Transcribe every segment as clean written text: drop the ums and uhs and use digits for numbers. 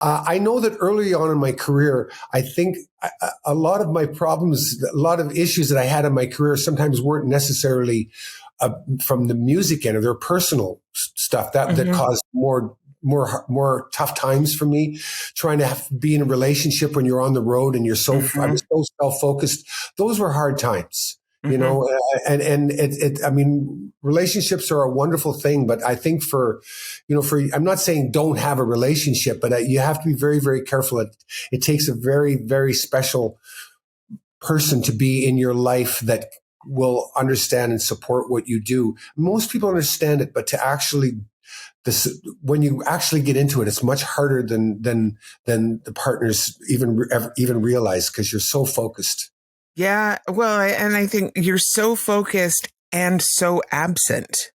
I know that early on in my career, I think a lot of my problems, a lot of issues that I had in my career sometimes weren't necessarily from the music end, or their personal stuff that caused more tough times for me. Trying to be in a relationship when you're on the road and I was so self-focused. Those were hard times. You know, I mean, relationships are a wonderful thing, but I think I'm not saying don't have a relationship, but you have to be very, very careful. It takes a very, very special person to be in your life that will understand and support what you do. Most people understand it, but when you actually get into it, it's much harder than the partners even realize, because you're so focused. Yeah, well, and I think you're so focused and so absent.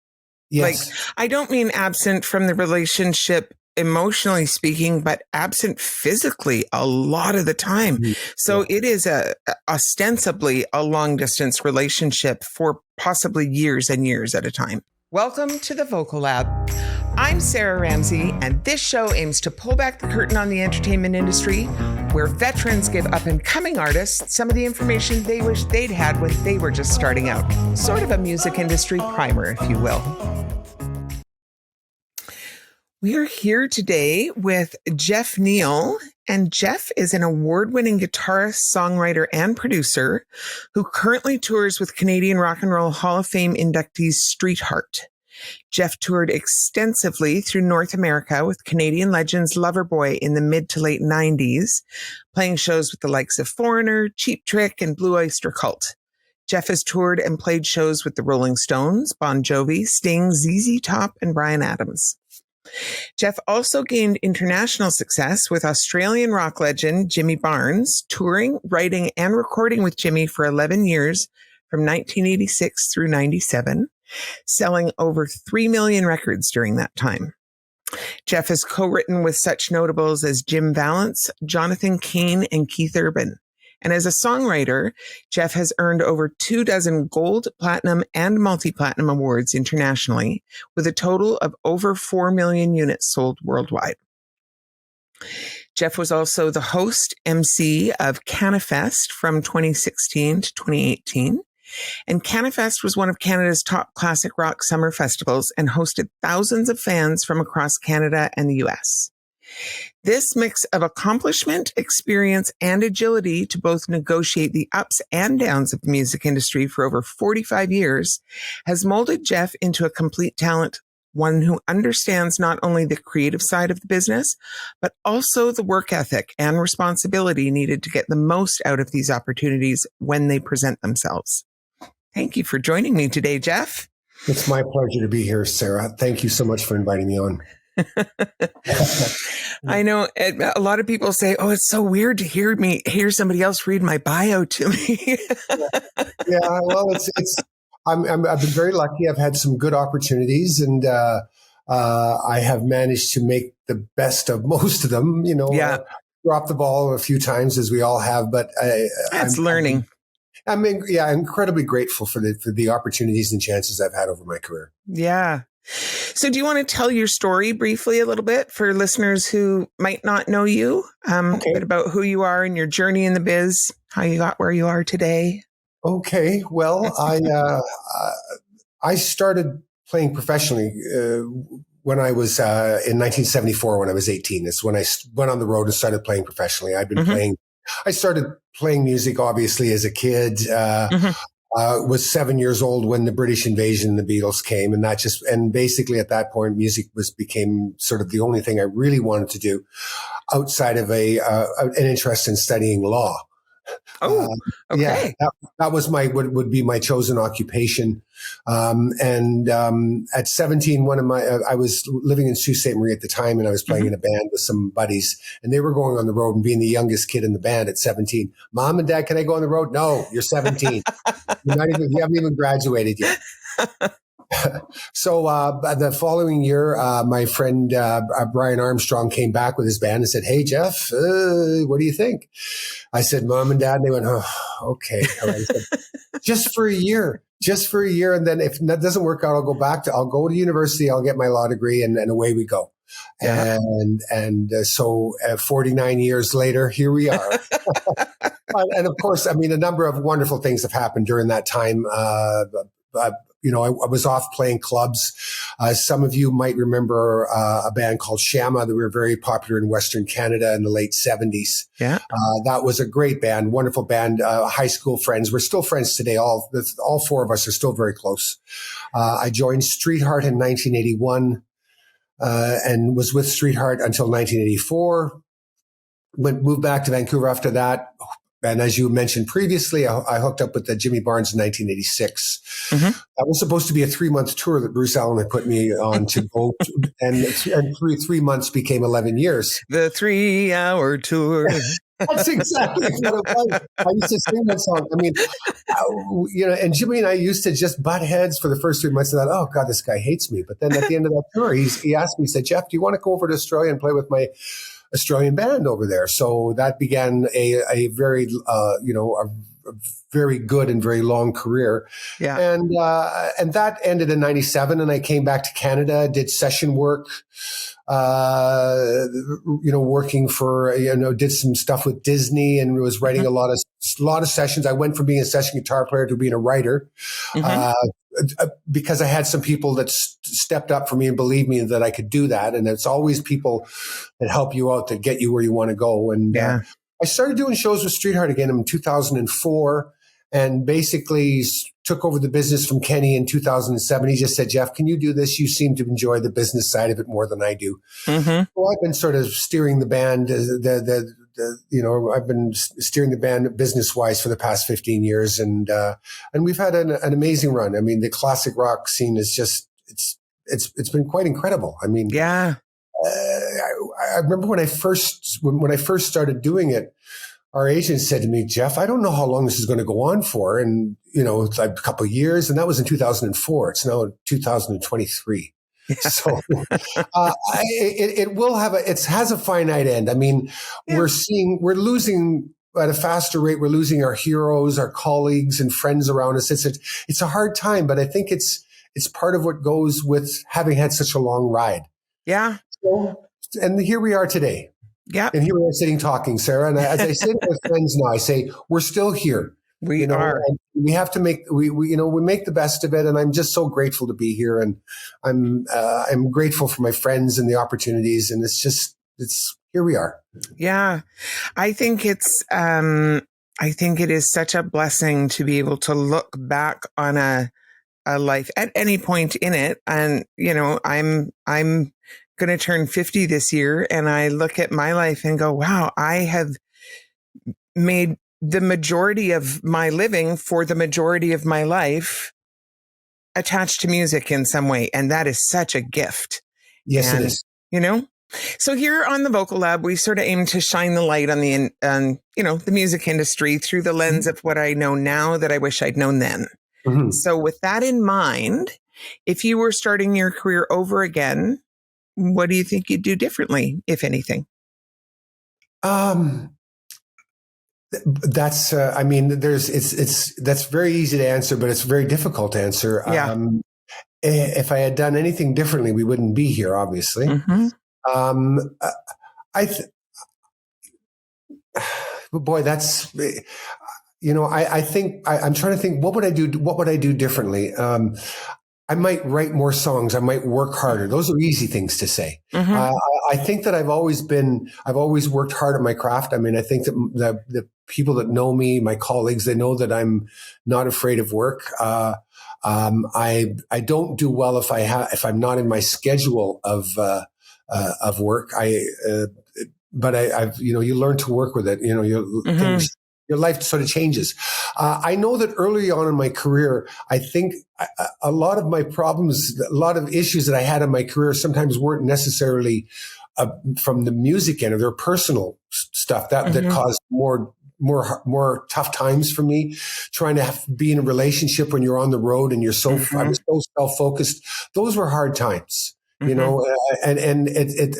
Yes. Like, I don't mean absent from the relationship emotionally speaking, but absent physically a lot of the time. So it is ostensibly a long distance relationship for possibly years and years at a time. Welcome to the Vocal Lab. I'm Sarah Ramsey, and this show aims to pull back the curtain on the entertainment industry, where veterans give up-and-coming artists some of the information they wish they'd had when they were just starting out. Sort of a music industry primer, if you will. We are here today with Jeff Neill, and Jeff is an award-winning guitarist, songwriter, and producer who currently tours with Canadian Rock and Roll Hall of Fame inductees Streetheart. Jeff toured extensively through North America with Canadian legends Loverboy in the mid to late 90s, playing shows with the likes of Foreigner, Cheap Trick, and Blue Oyster Cult. Jeff has toured and played shows with the Rolling Stones, Bon Jovi, Sting, ZZ Top, and Bryan Adams. Jeff also gained international success with Australian rock legend Jimmy Barnes, touring, writing, and recording with Jimmy for 11 years from 1986 through 97. Selling over 3 million records during that time. Jeff has co-written with such notables as Jim Vallance, Jonathan Cain, and Keith Urban. And as a songwriter, Jeff has earned over 24 gold, platinum, and multi-platinum awards internationally, with a total of over 4 million units sold worldwide. Jeff was also the host, MC of CanaFest from 2016 to 2018. And CanaFest was one of Canada's top classic rock summer festivals and hosted thousands of fans from across Canada and the US. This mix of accomplishment, experience, and agility to both negotiate the ups and downs of the music industry for over 45 years has molded Jeff into a complete talent, one who understands not only the creative side of the business, but also the work ethic and responsibility needed to get the most out of these opportunities when they present themselves. Thank you for joining me today, Jeff. It's my pleasure to be here, Sarah. Thank you so much for inviting me on. I know a lot of people say, "Oh, it's so weird to hear somebody else read my bio to me." Yeah, well, I've been very lucky. I've had some good opportunities, and I have managed to make the best of most of them. Dropped the ball a few times, as we all have, but that's learning. I'm incredibly grateful for the opportunities and chances I've had over my career. Yeah. So do you want to tell your story briefly a little bit for listeners who might not know you, a bit about who you are and your journey in the biz, how you got where you are today? Okay. Well, I started playing professionally when I was in 1974, when I was 18. That's when I went on the road and started playing professionally. I've been playing. I started playing music, obviously, as a kid. Was 7 years old when the British invasion, the Beatles came, and basically at that point, music became sort of the only thing I really wanted to do outside of an interest in studying law. Oh, okay. Yeah, that was would be my chosen occupation. At 17, I was living in Sault Ste. Marie at the time, and I was playing in a band with some buddies, and they were going on the road. And being the youngest kid in the band at 17, Mom and Dad, can I go on the road? No, you're 17. You haven't even graduated yet. So the following year, my friend Brian Armstrong came back with his band and said, "Hey, Jeff, what do you think?" I said, "Mom and Dad." And they went, "Oh, okay." All right. I said, just for a year. And then if that doesn't work out, I'll go to university. I'll get my law degree and away we go. Yeah. So 49 years later, here we are. And of course, I mean, a number of wonderful things have happened during that time. I was off playing clubs. Some of you might remember a band called Shama that were very popular in Western Canada in the late 70s. Yeah. That was a great band, wonderful band, high school friends. We're still friends today. All four of us are still very close. I joined Streetheart in 1981 and was with Streetheart until 1984. Moved back to Vancouver after that. And as you mentioned previously, I hooked up with Jimmy Barnes in 1986. Mm-hmm. That was supposed to be a 3-month tour that Bruce Allen had put me on to go to, and 3 months became 11 years. The 3-hour tour. That's exactly what it was. I used to sing that song. I mean, and Jimmy and I used to just butt heads for the first 3 months. And I thought, oh God, this guy hates me. But then at the end of that tour, he asked me, he said, "Jeff, do you want to go over to Australia and play with my Australian band over there?" So that began a very, a very good and very long career. Yeah. And that ended in 97. And I came back to Canada, did session work, working for, did some stuff with Disney and was writing a lot of sessions. I went from being a session guitar player to being a writer. Because I had some people that stepped up for me and believed me that I could do that. And it's always people that help you out, that get you where you want to go. And I started doing shows with Streetheart again in 2004 and basically took over the business from Kenny in 2007. He just said, "Jeff, can you do this? You seem to enjoy the business side of it more than I do." Mm-hmm. So I've been sort of steering the band, I've been steering the band business-wise for the past 15 years, and we've had an amazing run. I mean, the classic rock scene is just it's been quite incredible. I mean, yeah. I remember when I first started doing it, our agent said to me, "Jeff, I don't know how long this is going to go on for, and it's like a couple of years." And that was in 2004. It's now 2023. So it will have it has a finite end. I mean, we're losing at a faster rate. We're losing our heroes, our colleagues and friends around us. It's a hard time, but I think it's part of what goes with having had such a long ride. Yeah. So, and here we are today. Yeah. And here we are sitting talking, Sarah. And as I say to my friends now, I say, we're still here. We are. And we have to make we make the best of it. And I'm just so grateful to be here. And I'm grateful for my friends and the opportunities. And it's here we are. Yeah. I think it is such a blessing to be able to look back on a life at any point in it. And, I'm going to turn 50 this year, and I look at my life and go, wow, I have made the majority of my living for the majority of my life attached to music in some way. And that is such a gift. Yes, it is. So here on the Vocal Lab, we sort of aim to shine the light on the music industry through the lens of what I know now that I wish I'd known then. Mm-hmm. So with that in mind, if you were starting your career over again, what do you think you'd do differently, if anything? That's very easy to answer, but it's very difficult to answer. Yeah. If I had done anything differently, we wouldn't be here, obviously. Mm-hmm. That's, I think I'm trying to think, what would I do differently? I might write more songs. I might work harder. Those are easy things to say. Mm-hmm. I think that I've always worked hard at my craft. I mean, I think that the people that know me, my colleagues, they know that I'm not afraid of work. I don't do well if I'm not in my schedule of work. But you learn to work with it. Your life sort of changes. I know that early on in my career, I think a lot of my problems, a lot of issues that I had in my career sometimes weren't necessarily from the music end, or their personal stuff that caused more tough times for me. Trying to be in a relationship when you're on the road and I was so so self-focused. Those were hard times. You Mhm. know,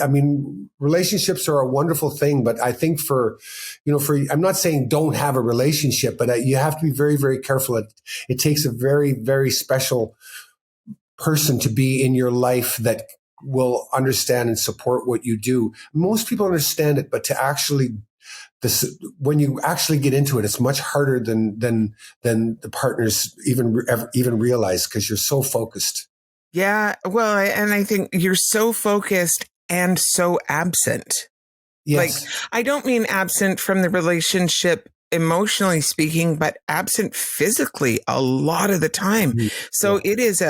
I mean, relationships are a wonderful thing, but I think I'm not saying don't have a relationship, but you have to be very, very careful. It takes a very, very special person to be in your life that will understand and support what you do. Most people understand it, but when you actually get into it, it's much harder than the partners even realize, because you're so focused. Yeah. Well, and I think you're so focused and so absent. Like, Yes. I don't mean absent from the relationship emotionally speaking, but absent physically a lot of the time. Mhm. So Yeah. it is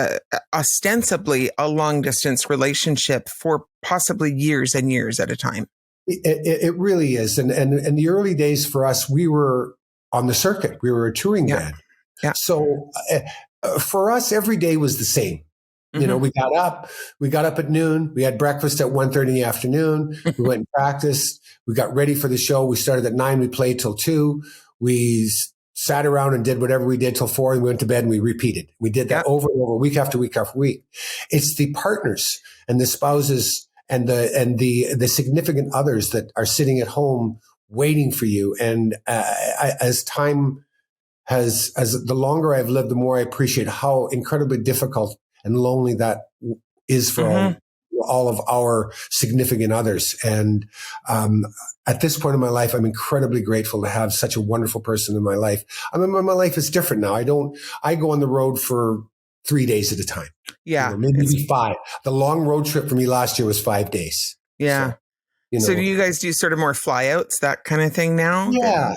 ostensibly a long distance relationship for possibly years and years at a time. It really is. And in the early days for us, we were on the circuit. We were a touring Yeah. band. Yeah. So for us, every day was the same. You know, Mhm. we got up at noon. We had breakfast at 1:30 in the afternoon. We went and practiced. We got ready for the show. We started at 9. We played till 2. We sat around and did whatever we did till 4. And we went to bed and we repeated. We did that Yeah. over and over, week after week after week. It's the partners and the spouses and the significant others that are sitting at home waiting for you. And as the longer I've lived, the more I appreciate how incredibly difficult and lonely that is for Mhm. all of our significant others. And at this point in my life, I'm incredibly grateful to have such a wonderful person in my life. I mean, my life is different now. I go on the road for 3 days at a time. Yeah. Maybe 5. The long road trip for me last year was 5 days. Yeah. So do you guys do sort of more flyouts, that kind of thing now? Yeah.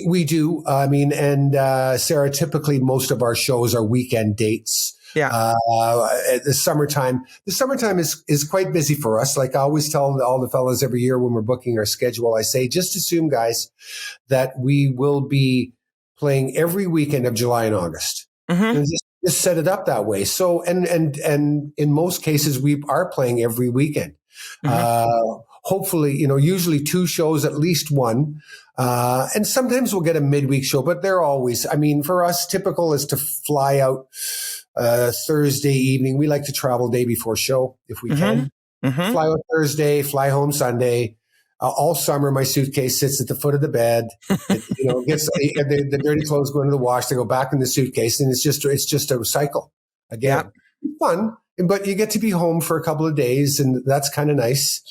We do. I mean, and Sarah, typically most of our shows are weekend dates. Yeah. The summertime is quite busy for us. Like I always tell all the fellas every year when we're booking our schedule, I say, just assume, guys, that we will be playing every weekend of July and August. Mhm. And just set it up that way. So, and in most cases, we are playing every weekend. Hopefully, usually 2 shows, at least 1. And sometimes we'll get a midweek show, but they're always, I mean, for us, typical is to fly out Thursday evening. We like to travel day before show if we can. Fly out Thursday, fly home Sunday. All summer, my suitcase sits at the foot of the bed. It gets the dirty clothes go into the wash. They go back in the suitcase, and it's just a cycle again. It's fun, but you get to be home for a couple of days, and that's kind of nice.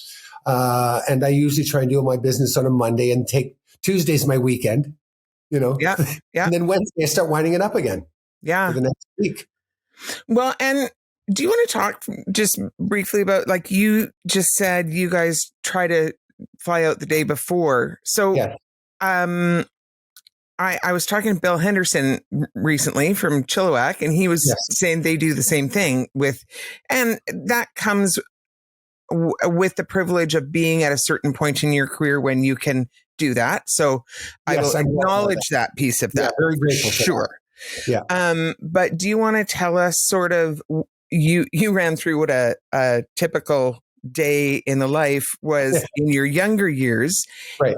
And I usually try and do my business on a Monday and take Tuesday's my weekend. Yeah. And then Wednesday I start winding it up again. Yeah. For the next week. Well, and do you want to talk just briefly about, like you just said, you guys try to fly out the day before. So, Yeah. I was talking to Bill Henderson recently from Chilliwack, and he was saying they do the same thing and that comes with the privilege of being at a certain point in your career when you can do that. So I will acknowledge that piece of that. Yeah, very grateful. Sure. Yeah. But do you want to tell us sort of, you ran through what a typical day in the life was in your younger years. Right.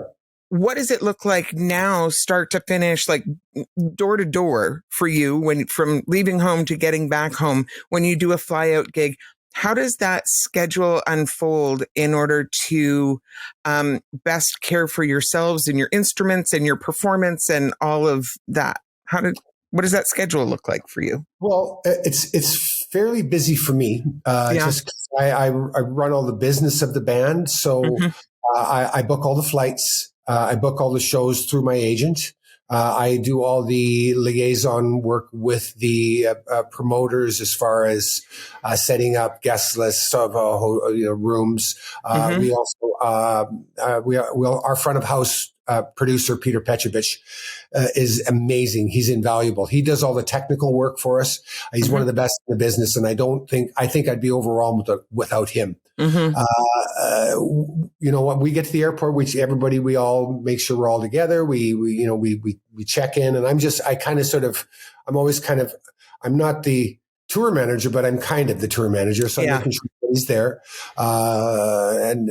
What does it look like now, start to finish, like door to door for you, from leaving home to getting back home, when you do a fly out gig? How does that schedule unfold in order to best care for yourselves and your instruments and your performance and all of that? What does that schedule look like for you? Well, it's fairly busy for me. Just 'cause I run all the business of the band, so I book all the flights. I book all the shows through my agent. I do all the liaison work with the promoters as far as setting up guest lists of rooms. We also our front of house producer Peter Petrovich is amazing. He's invaluable. He does all the technical work for us. He's one of the best in the business, and I think I'd be overwhelmed without him. When we get to the airport, we all make sure we're all together. We check in, and I'm not the tour manager, but I'm kind of the tour manager. So I'm making sure he's there. And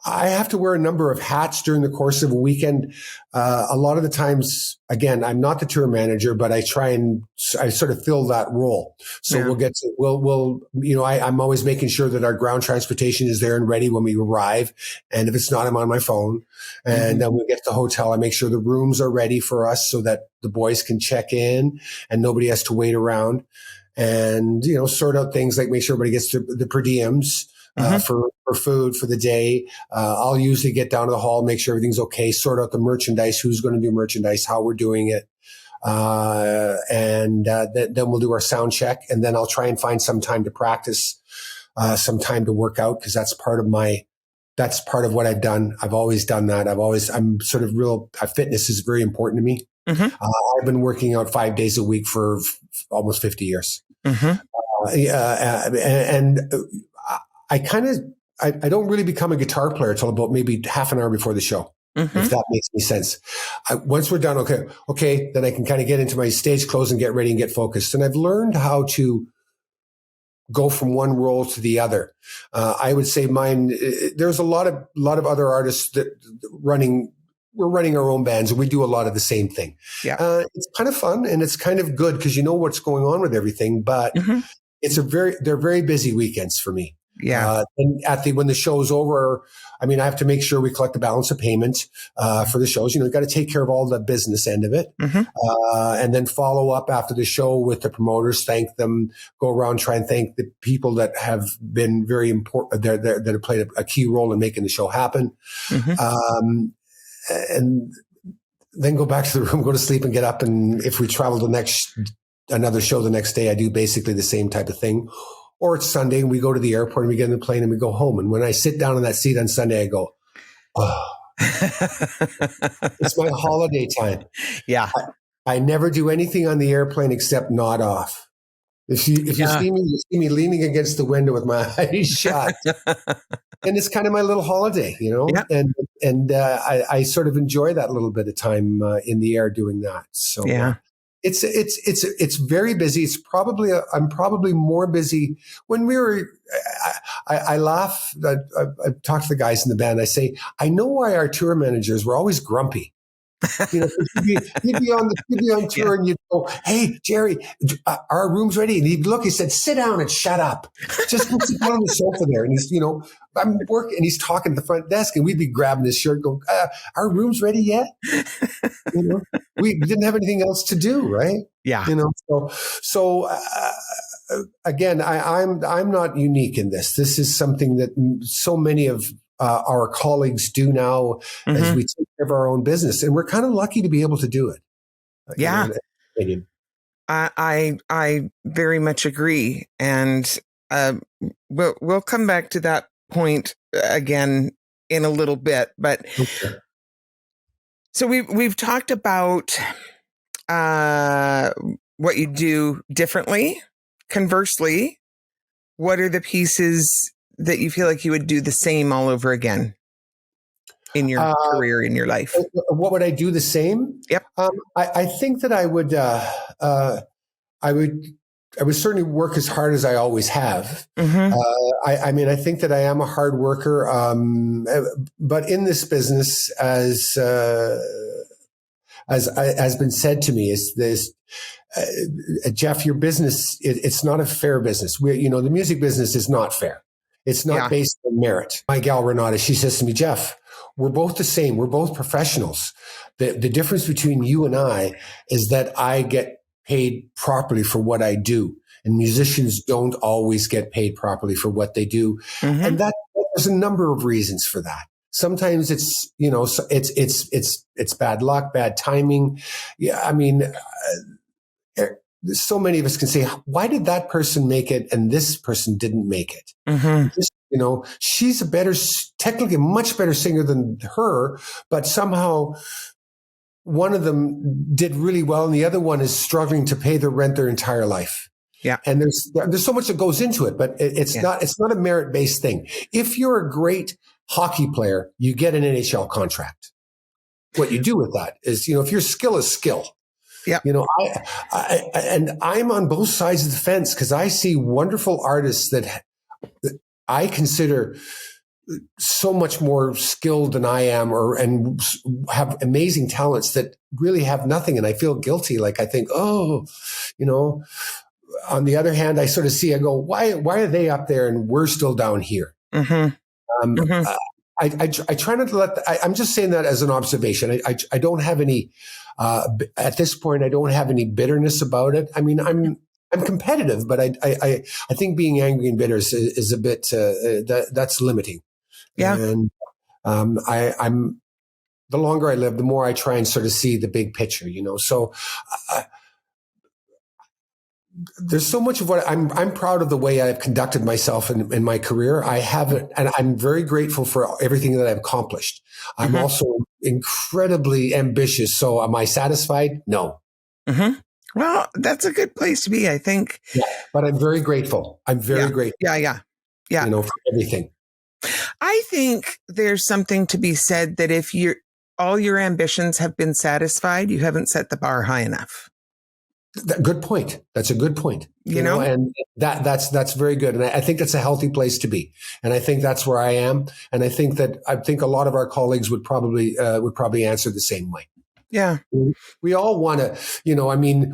I have to wear a number of hats during the course of a weekend. A lot of the times, again, I'm not the tour manager, but I sort of fill that role. So I'm always making sure that our ground transportation is there and ready when we arrive. And if it's not, I'm on my phone. And then we get to the hotel. I make sure the rooms are ready for us so that the boys can check in and nobody has to wait around. And, sort out things like make sure everybody gets the per diems. For food for the day. I'll usually get down to the hall, make sure everything's okay, sort out the merchandise, who's going to do merchandise, how we're doing it. Then we'll do our sound check, and then I'll try and find some time to practice, some time to work out, because that's part of what I've done. I've always done that. I'm sort of fitness is very important to me. I've been working out 5 days a week for almost 50 years. I don't really become a guitar player until about maybe half an hour before the show, if that makes any sense. Once we're done, okay, then I can kind of get into my stage clothes and get ready and get focused. And I've learned how to go from one role to the other. I would say mine. There's a lot of other artists that we're running our own bands, and we do a lot of the same thing. Yeah, it's kind of fun and it's kind of good because you know what's going on with everything, but they're very busy weekends for me. Yeah. And when the show's over, I have to make sure we collect the balance of payment, for the shows. You got to take care of all the business end of it. And then follow up after the show with the promoters, thank them, go around, try and thank the people that have been very important, that have played a key role in making the show happen. And then go back to the room, go to sleep and get up. And if we travel another show the next day, I do basically the same type of thing. Or it's Sunday and we go to the airport and we get in the plane and we go home. And when I sit down on that seat on Sunday, I go, oh, it's my holiday time. Yeah. I never do anything on the airplane except nod off. If you see me leaning against the window with my eyes shut, and it's kind of my little holiday, Yeah. And I sort of enjoy that little bit of time in the air doing that. So yeah. It's very busy. I'm probably more busy when we were. I laugh. I talk to the guys in the band. I say, I know why our tour managers were always grumpy. You'd be on tour and you'd go, hey, Jerry, our room's ready. And he'd look, he said, sit down and shut up. Just go sit down on the sofa there. And he's, I'm working and he's talking at the front desk and we'd be grabbing his shirt going, our room's ready yet? We didn't have anything else to do, right? Yeah. So again, I'm not unique in this. This is something that so many of our colleagues do now as we take care of our own business. And we're kind of lucky to be able to do it. Yeah. I very much agree. And we'll come back to that point again in a little bit. But okay. So we've talked about what you do differently. Conversely, what are the pieces that you feel like you would do the same all over again in your career, in your life? What would I do the same? Yep. I think that I would certainly work as hard as I always have. I think that I am a hard worker. But in this business, as has been said to me, is this, Jeff, your business, it's not a fair business. The music business is not fair. It's not based on merit. My gal Renata, she says to me, Jeff, we're both the same. We're both professionals. The difference between you and I is that I get paid properly for what I do. And musicians don't always get paid properly for what they do. And there's a number of reasons for that. Sometimes it's, it's bad luck, bad timing. Yeah. So many of us can say, why did that person make it and this person didn't make it? She's technically a much better singer than her, but somehow one of them did really well and the other one is struggling to pay their rent their entire life. Yeah. And there's so much that goes into it, but it's not a merit-based thing. If you're a great hockey player, you get an NHL contract. What you do with that is, if your skill is skill. Yeah. I'm on both sides of the fence because I see wonderful artists that I consider so much more skilled than I am, and have amazing talents that really have nothing. And I feel guilty. Like I think, oh, on the other hand, I sort of see, I go, why are they up there and we're still down here? Mm-hmm. Mm-hmm. I try not to I'm just saying that as an observation. I don't have any, at this point, I don't have any bitterness about it. I mean, I'm competitive, but I think being angry and bitter is a bit, that's limiting. Yeah. And, I'm, the longer I live, the more I try and sort of see the big picture, so, there's so much of what I'm proud of the way I've conducted myself in my career. I haven't, and I'm very grateful for everything that I've accomplished. I'm also incredibly ambitious. So am I satisfied? No. Mm-hmm. Well, that's a good place to be, I think. Yeah, but I'm very grateful. I'm very grateful. Yeah. For everything. I think there's something to be said that if all your ambitions have been satisfied, you haven't set the bar high enough. Good point. That's a good point. You know, and that's very good. And I think that's a healthy place to be. And I think that's where I am. And I think a lot of our colleagues would probably answer the same way. Yeah. We all want to,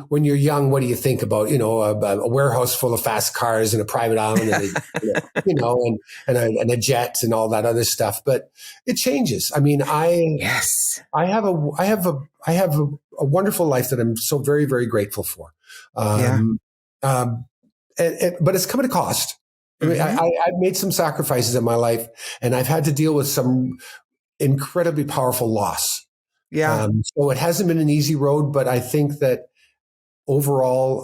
when you're young, what do you think about, a warehouse full of fast cars and a private island and, and a jet and all that other stuff. But it changes. I mean, I have a wonderful life that I'm so very, very grateful for. But it's come at a cost. I mean, I've made some sacrifices in my life, and I've had to deal with some incredibly powerful loss. Yeah. So it hasn't been an easy road, but I think that overall,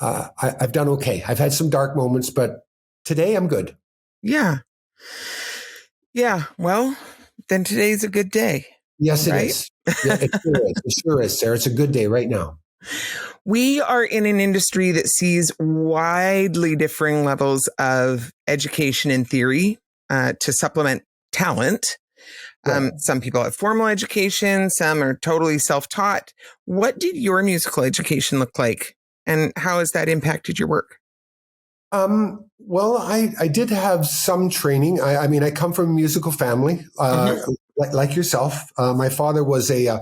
I've done okay. I've had some dark moments, but today I'm good. Yeah. Yeah. Well, then today's a good day. Yes, it is. Yeah, it sure is. It sure is, Sarah. It's a good day right now. We are in an industry that sees widely differing levels of education and theory to supplement talent. Some people have formal education, some are totally self-taught. What did your musical education look like, and how has that impacted your work? Well, I did have some training. I come from a musical family, like yourself. My father was a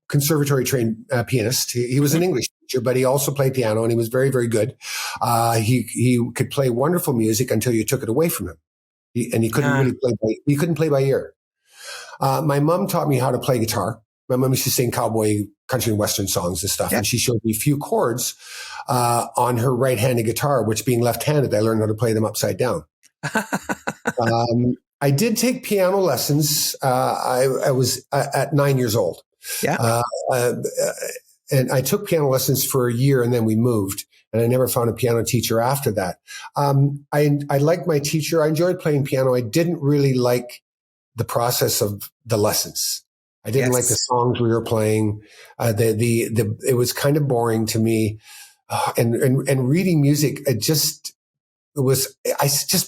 conservatory trained pianist. He was an English teacher, but he also played piano, and he was very, very good. He could play wonderful music until you took it away from him. He couldn't really play by ear. My mom taught me how to play guitar. My mom used to sing cowboy, country, and western songs and stuff. Yep. And she showed me a few chords on her right-handed guitar, which being left-handed, I learned how to play them upside down. I did take piano lessons. I was at 9 years old. Yeah. And I took piano lessons for a year, and then we moved. And I never found a piano teacher after that. I liked my teacher. I enjoyed playing piano. I didn't really like the process of the lessons. I didn't like the songs we were playing. It was kind of boring to me. And reading music, I just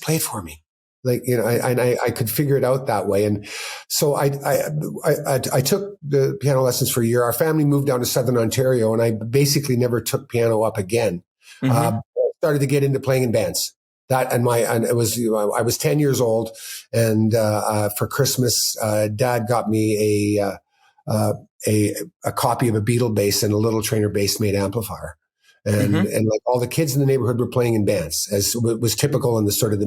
played for me. I could figure it out that way. And so I took the piano lessons for a year. Our family moved down to Southern Ontario, and I basically never took piano up again. Started to get into playing in bands. I was 10 years old, and for Christmas, Dad got me a copy of a Beatle bass and a Little Trainer bass-made amplifier. And like all the kids in the neighborhood were playing in bands, as was typical in the sort of the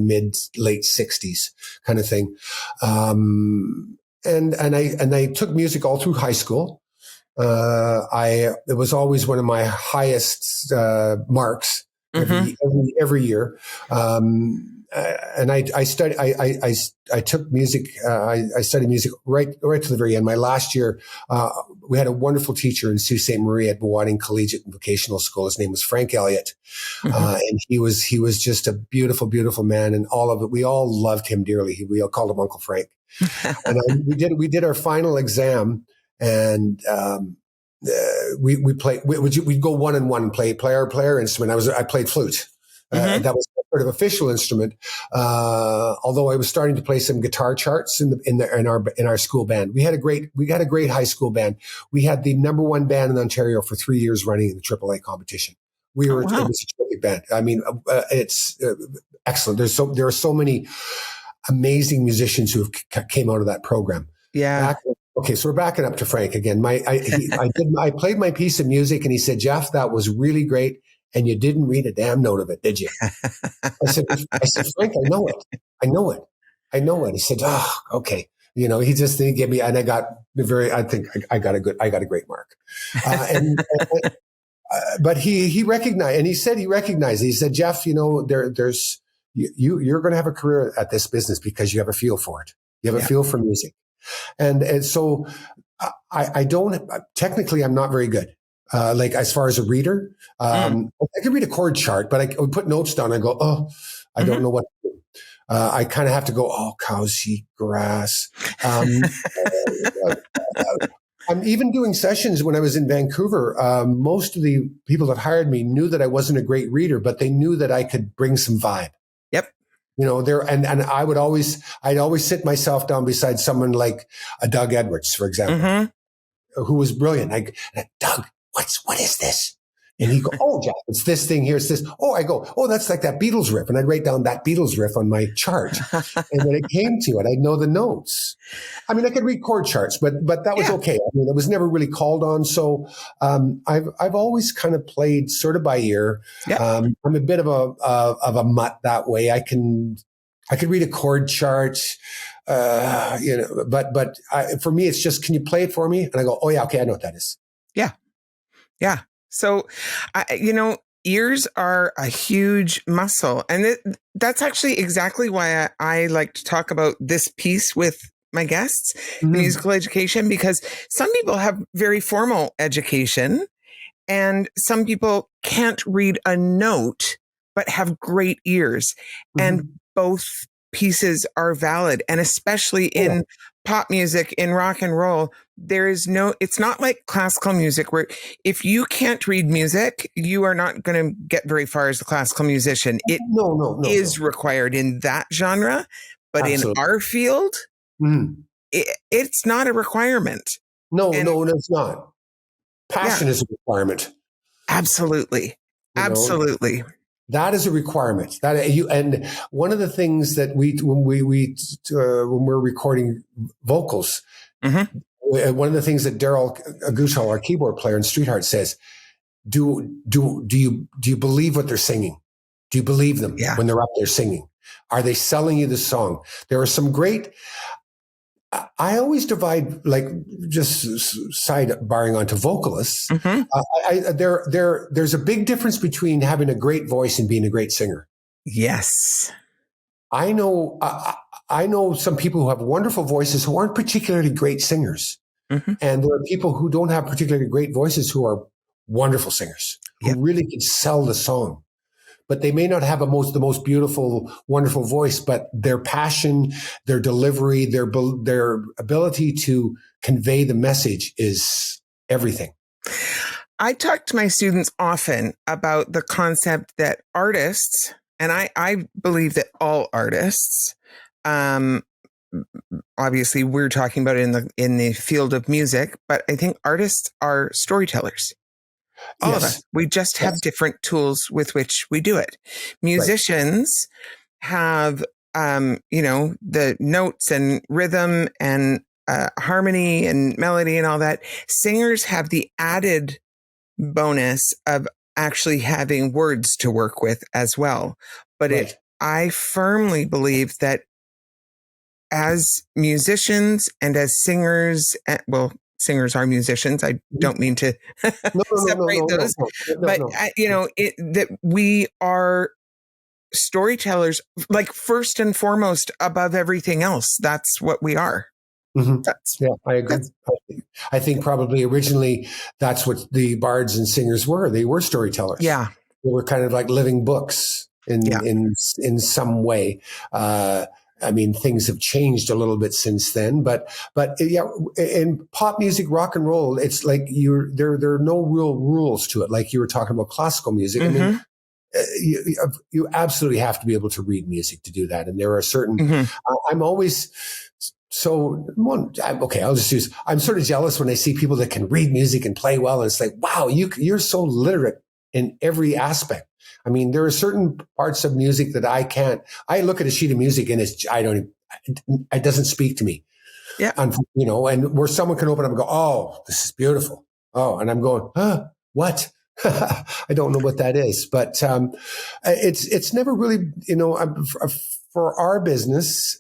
late 60s kind of thing. And I took music all through high school. It was always one of my highest marks every year. And I took music. I studied music right to the very end. My last year, we had a wonderful teacher in Sault Ste. Marie at Boarding Collegiate and Vocational School. His name was Frank Elliott, and he was just a beautiful, beautiful man. And all of it, we all loved him dearly. We all called him Uncle Frank. And we did our final exam, and we'd go one-on-one and play player instrument. I played flute. That was sort of official instrument. Although I was starting to play some guitar charts in our school band. We had a great high school band. We had the number one band in Ontario for 3 years running in the AAA competition. We Oh, were, it wow. was a terrific band. I mean, it's excellent. There are so many amazing musicians who have came out of that program. Yeah. Okay, so we're backing up to Frank again. I played my piece of music, and he said, "Jeff, that was really great, and you didn't read a damn note of it, did you?" I said, Frank, I know it. I know it. I know it. He said, "Oh, okay." He just didn't give me, and I got I think I got a great mark. But he recognized, and he said he recognized it. He said, "Jeff, there's you're going to have a career at this business because you have a feel for it. You have a feel for music." And so I don't, technically, I'm not very good. Like as far as a reader, I can read a chord chart, but I would put notes down and go, oh, I don't know what to do. I kind of have to go, oh, cows eat grass. I'm even doing sessions when I was in Vancouver. Most of the people that hired me knew that I wasn't a great reader, but they knew that I could bring some vibe. Yep. And I'd always sit myself down beside someone like a Doug Edwards, for example, who was brilliant. Doug, what is this? And he'd go, oh, Jack, it's this thing here. It's this. Oh, I go, oh, that's like that Beatles riff. And I'd write down that Beatles riff on my chart. And when it came to it, I'd know the notes. I mean, I could read chord charts, but that was okay. I mean, it was never really called on. So I've always kind of played sort of by ear. Yep. I'm a bit of a mutt that way. I could read a chord chart, but for me, it's just, can you play it for me? And I go, oh yeah, okay, I know what that is. Yeah. Yeah. So, ears are a huge muscle. And that's actually exactly why I like to talk about this piece with my guests, musical education, because some people have very formal education and some people can't read a note, but have great ears. And both pieces are valid. And especially in pop music, in rock and roll, it's not like classical music where if you can't read music, you are not going to get very far as a classical musician. It is required in that genre, but Absolutely. In our field, it's not a requirement. No, it's not. Passion is a requirement. Absolutely. Absolutely. That is a requirement. And one of the things that when we're recording vocals, one of the things that Daryl Gushall, our keyboard player in Streetheart, says, do you believe what they're singing? Do you believe them when they're up there singing? Are they selling you the song? There are some great. I always divide, like, just sidebarring onto vocalists. There's a big difference between having a great voice and being a great singer. Yes. I know some people who have wonderful voices who aren't particularly great singers. And there are people who don't have particularly great voices who are wonderful singers, who really can sell the song. But they may not have the most beautiful, wonderful voice, but their passion, their delivery, their ability to convey the message is everything. I talk to my students often about the concept that artists, and I believe that all artists, obviously we're talking about it in the field of music, but I think artists are storytellers. All of us. We just have different tools with which we do it. Musicians have, the notes and rhythm and harmony and melody and all that. Singers have the added bonus of actually having words to work with as well. But I firmly believe that as musicians and as singers, singers are musicians. I don't mean to separate those, but that we are storytellers, like first and foremost above everything else. That's what we are. I agree. I think probably originally that's what the bards and singers were. They were storytellers. Yeah. They were kind of like living books in some way. I mean, things have changed a little bit since then, but in pop music, rock and roll, it's like there are no real rules to it. Like you were talking about classical music. I mean, you absolutely have to be able to read music to do that. And there are certain, I'm always I'm sort of jealous when I see people that can read music and play well. And it's like, wow, you're so literate in every aspect. I mean, there are certain parts of music that I look at a sheet of music and it doesn't speak to me. Yeah. And where someone can open up and go, oh, this is beautiful. Oh, and I'm going, what? I don't know what that is, but it's never really, for our business,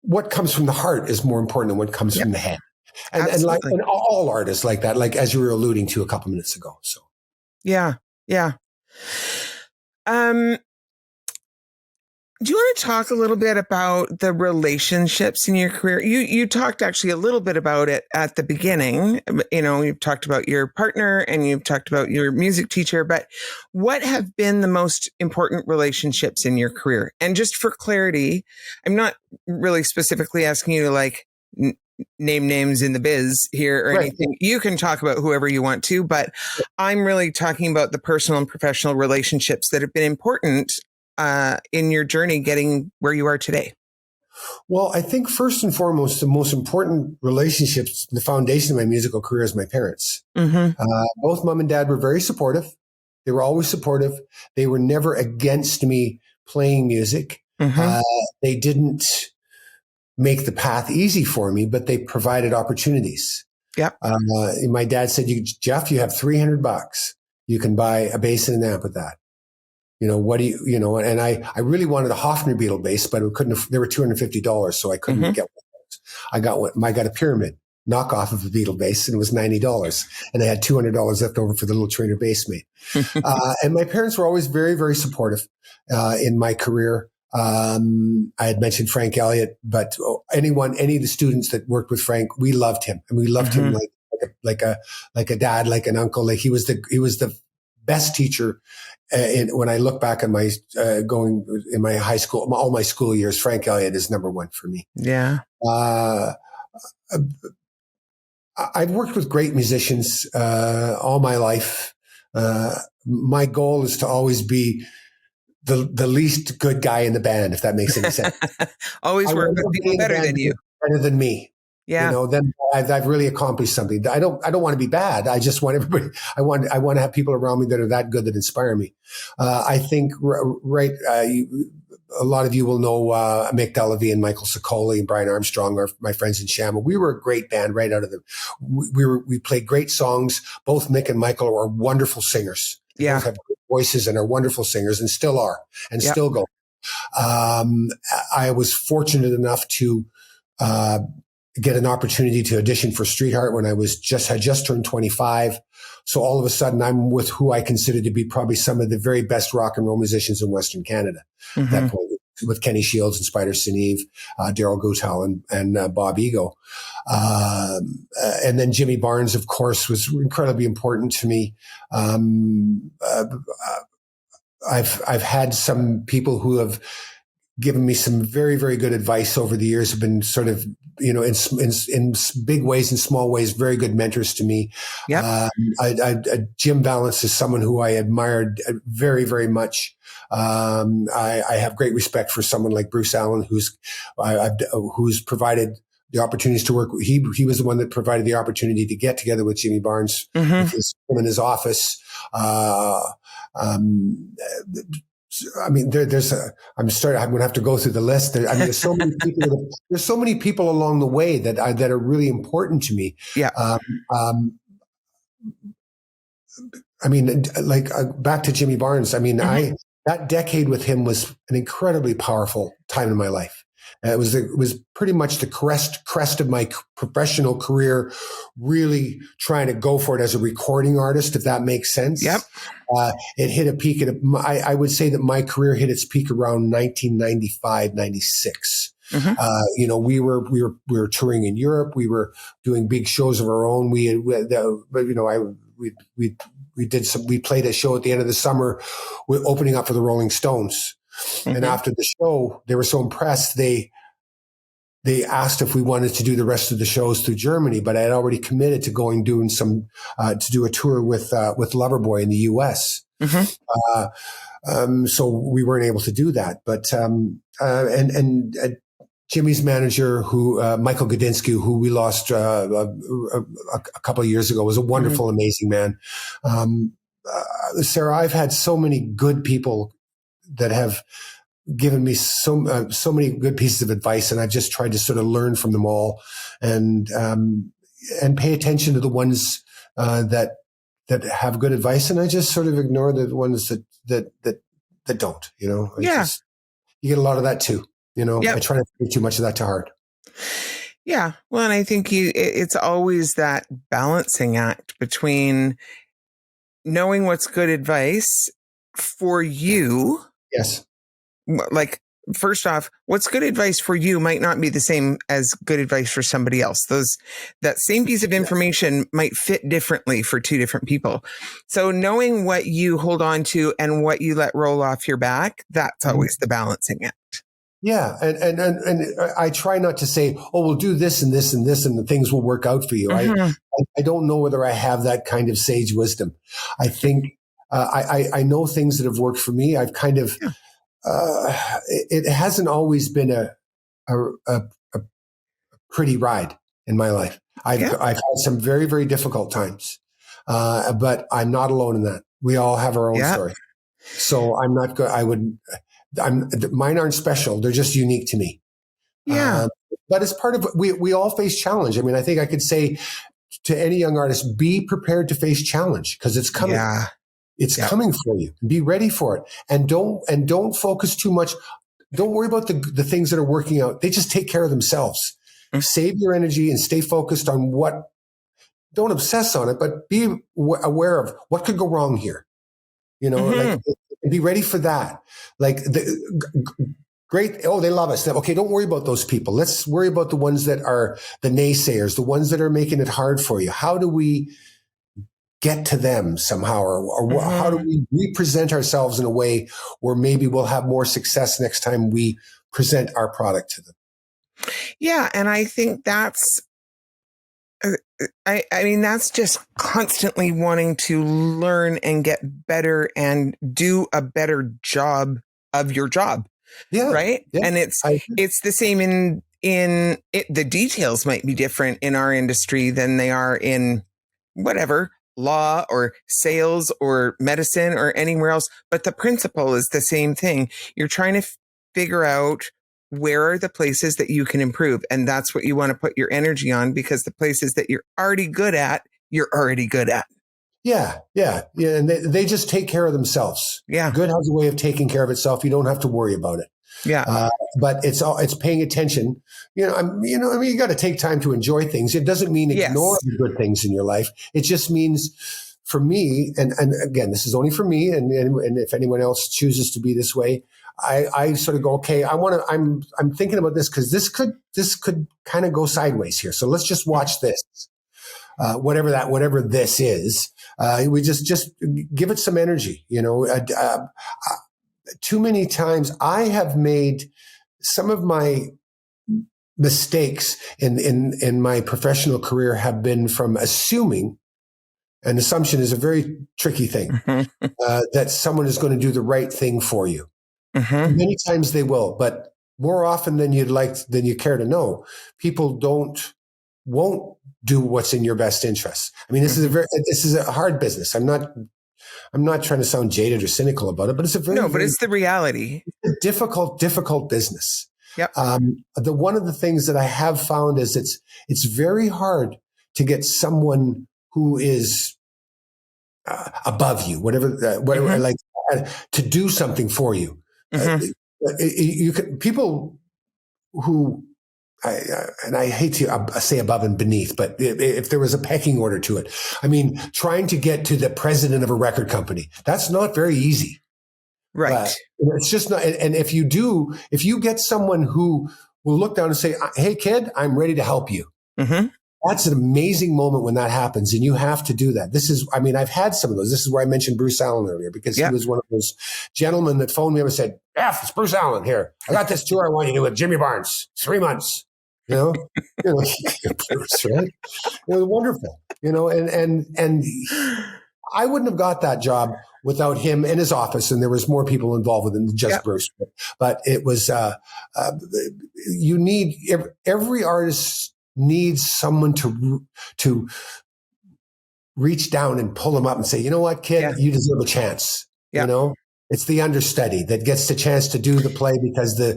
what comes from the heart is more important than what comes from the head. And all artists like that, like as you were alluding to a couple minutes ago. So, yeah. Do you want to talk a little bit about the relationships in your career? You talked actually a little bit about it at the beginning. You've talked about your partner and you've talked about your music teacher, but what have been the most important relationships in your career? And just for clarity, I'm not really specifically asking you to name names in the biz here or anything. You can talk about whoever you want to, but I'm really talking about the personal and professional relationships that have been important in your journey getting where you are today. Well, I think first and foremost, the most important relationships, the foundation of my musical career is my parents. Mm-hmm. Both mom and dad were very supportive. They were always supportive. They were never against me playing music. Mm-hmm. They didn't make the path easy for me, but they provided opportunities. Yep. My dad said, Jeff, you have $300. You can buy a bass and an amp with that. What do and I really wanted a Hofner Beetle bass, but they were $250. So I couldn't get one of those. I got a Pyramid knockoff of a Beetle bass and it was $90. And I had $200 left over for the little trainer bass mate. And my parents were always very, very supportive, in my career. I had mentioned Frank Elliott, but any of the students that worked with Frank, we loved him, and we loved him like a dad, like an uncle. Like he was the best teacher. When I look back at my going in my high school, all my school years, Frank Elliott is number one for me. Yeah. I've worked with great musicians all my life. My goal is to always be the least good guy in the band, if that makes any sense. Always work with people better than you. Better than me. Yeah. Then I've really accomplished something. I don't want to be bad. I just want everybody, I want to have people around me that are that good, that inspire me. I think, a lot of you will know, Mick Delavie and Michael Sicoli and Brian Armstrong are my friends in Shama. We were a great band right out of we played great songs. Both Mick and Michael are wonderful singers. They both have good voices and are wonderful singers and still are, and still go. I was fortunate enough to, get an opportunity to audition for Streetheart when I had just turned 25. So all of a sudden I'm with who I consider to be probably some of the very best rock and roll musicians in Western Canada. Mm-hmm. That point, with Kenny Shields and Spider Sineve, Daryl Guthall and Bob Ego. And then Jimmy Barnes, of course, was incredibly important to me. I've had some people who have given me some very, very good advice over the years, have been sort of, in big ways and small ways, very good mentors to me. Yep. Jim Valance is someone who I admired very, very much. I have great respect for someone like Bruce Allen, who's provided the opportunities to work. He was the one that provided the opportunity to get together with Jimmy Barnes, with him in his office. I'm going to have to go through the list. There's so many people. There's so many people along the way that are really important to me. Yeah. Back to Jimmy Barnes. That decade with him was an incredibly powerful time in my life. It was pretty much the crest of my professional career, really trying to go for it as a recording artist, if that makes sense. Yep. It hit a peak I would say that my career hit its peak around 1995, 96. Mm-hmm. We were touring in Europe. We were doing big shows of our own. We played a show at the end of the summer, opening up for the Rolling Stones. Mm-hmm. And after the show, they were so impressed. They asked if we wanted to do the rest of the shows through Germany, but I had already committed to to do a tour with Loverboy in the US. Mm-hmm. So we weren't able to do that, but, Jimmy's manager, who Michael Gudinski, who we lost a couple of years ago, was a wonderful, amazing man. Sarah, I've had so many good people that have given me so many good pieces of advice, and I've just tried to sort of learn from them all, and pay attention to the ones that have good advice, and I just sort of ignore the ones that don't. You get a lot of that too. I try not to take too much of that to heart. Yeah. Well, and I think it's always that balancing act between knowing what's good advice for you. Yes. Like, first off, what's good advice for you might not be the same as good advice for somebody else. That same piece of information might fit differently for two different people. So knowing what you hold on to and what you let roll off your back, that's always the balancing act. Yeah. And I try not to say, oh, we'll do this and this and this, and the things will work out for you. I don't know whether I have that kind of sage wisdom. I think I know things that have worked for me. I've kind of, it hasn't always been a pretty ride in my life. I've had some very, very difficult times, but I'm not alone in that. We all have our own story. So I'm not good. Mine aren't special. They're just unique to me. Yeah. But as part of we all face challenge. I mean, I think I could say to any young artist, be prepared to face challenge, because it's coming. Yeah. It's coming for you. Be ready for it. And don't focus too much. Don't worry about the things that are working out. They just take care of themselves. Save your energy and stay focused on don't obsess on it, but be aware of what could go wrong here. And be ready for that. Like great. Oh, they love us. Okay. Don't worry about those people. Let's worry about the ones that are the naysayers, the ones that are making it hard for you. How do we get to them somehow, or how do we represent ourselves in a way where maybe we'll have more success next time we present our product to them? Yeah. And I think that's, I mean, that's just constantly wanting to learn and get better and do a better job of your job. Yeah. Right. Yeah. And it's the same in it. The details might be different in our industry than they are in whatever law or sales or medicine or anywhere else. But the principle is the same thing. You're trying to figure out where are the places that you can improve. And that's what you want to put your energy on, because the places that you're already good at, you're already good at. Yeah. And they just take care of themselves. Yeah. Good has a way of taking care of itself. You don't have to worry about it. Yeah. But it's paying attention. You got to take time to enjoy things. It doesn't mean ignore the good things in your life. It just means, for me, and again, this is only for me, and if anyone else chooses to be this way, I sort of go, okay, I'm thinking about this because this could kind of go sideways here. So let's just watch this, whatever this is. We just give it some energy. Too many times I have made some of my mistakes in my professional career have been from assuming. An assumption is a very tricky thing, that someone is going to do the right thing for you. Many times they will, but more often than you care to know, people won't do what's in your best interest. I mean, this is a hard business. I'm not trying to sound jaded or cynical about it, but it's it's the reality. It's a difficult business. Yep. One of the things that I have found is it's very hard to get someone who is above you, whatever, like to do something for you. You can people who. I hate to say above and beneath, but if there was a pecking order to it, I mean, trying to get to the president of a record company, that's not very easy. Right. It's just not. And if you get someone who will look down and say, hey, kid, I'm ready to help you. That's an amazing moment when that happens. And you have to do that. I've had some of those. This is where I mentioned Bruce Allen earlier, because he was one of those gentlemen that phoned me up and said, it's Bruce Allen here. I got this tour I want you to do with Jimmy Barnes. 3 months. Bruce, right? It was wonderful, and I wouldn't have got that job without him in his office, and there was more people involved with it than just Bruce. But it was you need every artist needs someone to reach down and pull them up and say, you know what, kid, you deserve a chance. You know, it's the understudy that gets the chance to do the play because the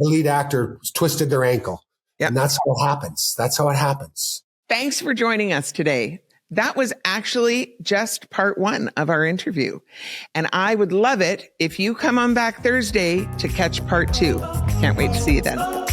lead actor twisted their ankle. And that's how it happens. That's how it happens. Thanks for joining us today. That was actually just part 1 of our interview. And I would love it if you come on back Thursday to catch part 2. Can't wait to see you then.